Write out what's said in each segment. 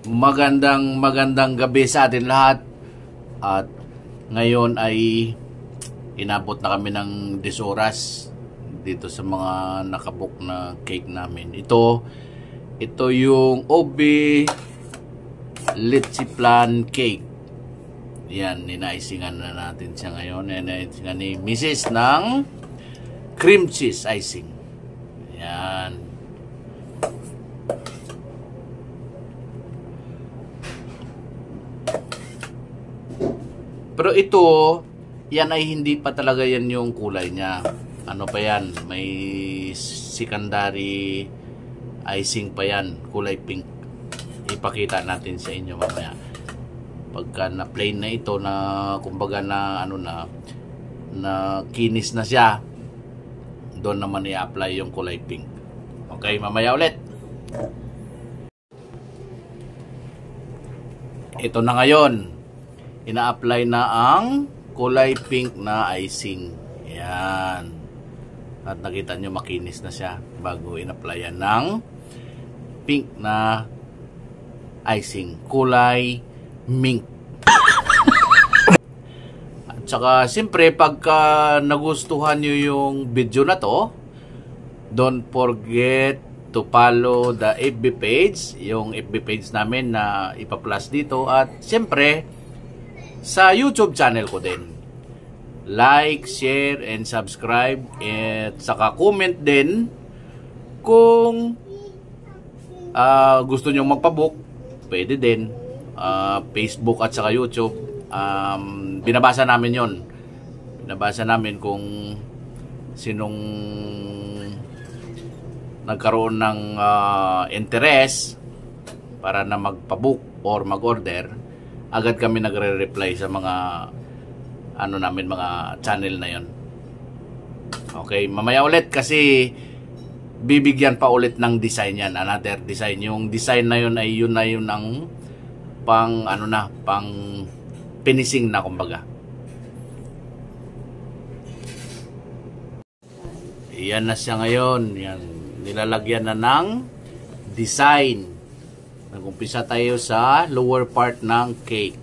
Magandang gabi sa atin lahat. At ngayon ay inabot na kami ng 10 oras dito sa mga nakabook na cake namin. Ito yung OB Litchi Plan Cake. Yan, ninaisingan na natin siya ngayon. Ninaisingan ni Mrs. ng cream cheese icing. Yan. Pero ito, yan ay hindi pa talaga yan yung kulay niya. Ano pa yan? May secondary icing pa yan. Kulay pink. Ipakita natin sa inyo mamaya. Pagka na plain na ito, na kumbaga na na kinis na siya, doon naman i-apply yung kulay pink. Okay, mamaya ulit. Ito na ngayon. Ina-apply na ang kulay pink na icing. Yan. At nakita nyo makinis na siya bago in-applyan ng pink na icing. Kulay mink. At saka, siyempre, pagka nagustuhan nyo yung video na to, don't forget to follow the FB page, yung FB page namin na ipa-plus dito. At siyempre, sa YouTube channel ko din. Like, share, and subscribe. At saka comment din kung gusto nyo magpabook, pwede din. Facebook at saka YouTube. Binabasa namin yon. Binabasa namin kung sinong nagkaroon ng interest para na magpabook or mag-order. Agad kami nagre-reply sa mga namin, mga channel na yon. Okay, mamaya ulit kasi bibigyan pa ulit ng design yan. Another design. Yung design na yun ay yun ang pang pang finishing na kumbaga. Yan na siya ngayon. Yan, nilalagyan na ng design. Nag-umpisa tayo sa lower part ng cake.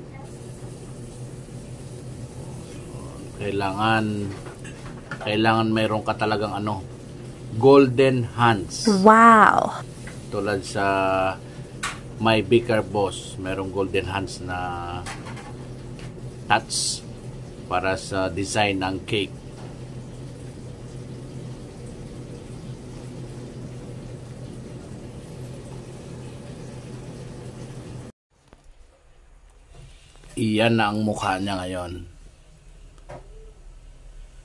Kailangan mayroon ka talagang golden hands. Wow! Tulad sa My Baker Boss, mayroong golden hands na touch para sa design ng cake. Iyan na ang mukha niya ngayon.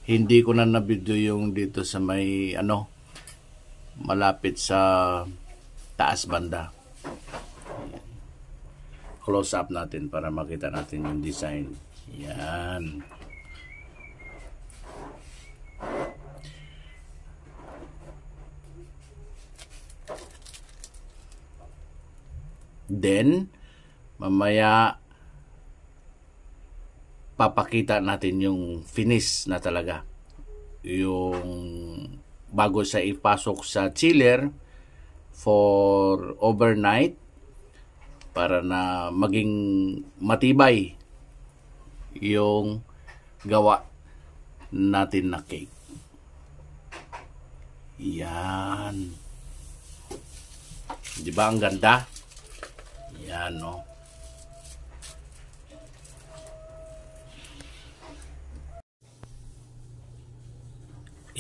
Hindi ko na na-video yung dito sa may malapit sa taas banda. Close up natin para makita natin yung design. Yan. Then, mamaya papakita natin yung finish na talaga. Yung bago sa ipasok sa chiller for overnight para na maging matibay yung gawa natin na cake. Yan. Di ba ang ganda? Yan, no?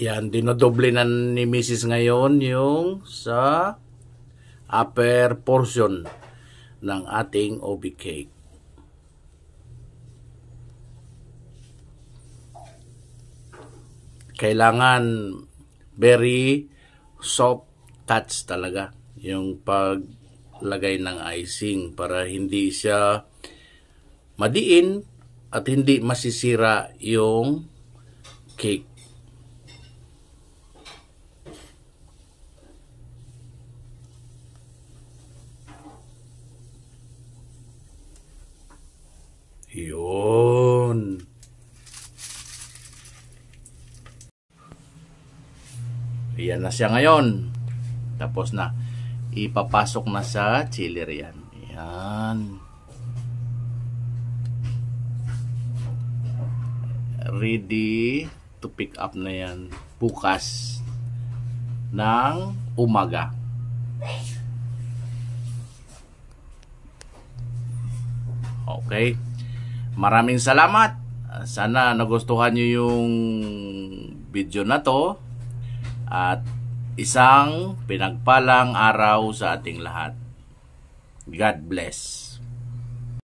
Yan, dinodoble na ni Mrs. ngayon yung sa upper portion ng ating OB cake. Kailangan very soft touch talaga yung paglagay ng icing para hindi siya madiin at hindi masisira yung cake. Yun. Ayan na siya ngayon. Tapos na. Ipapasok na sa chiller yan. Ayan. Yan. Ready to pick up na yan bukas ng umaga. Okay. Maraming salamat. Sana nagustuhan nyo yung video na to. At isang pinagpalang araw sa ating lahat. God bless.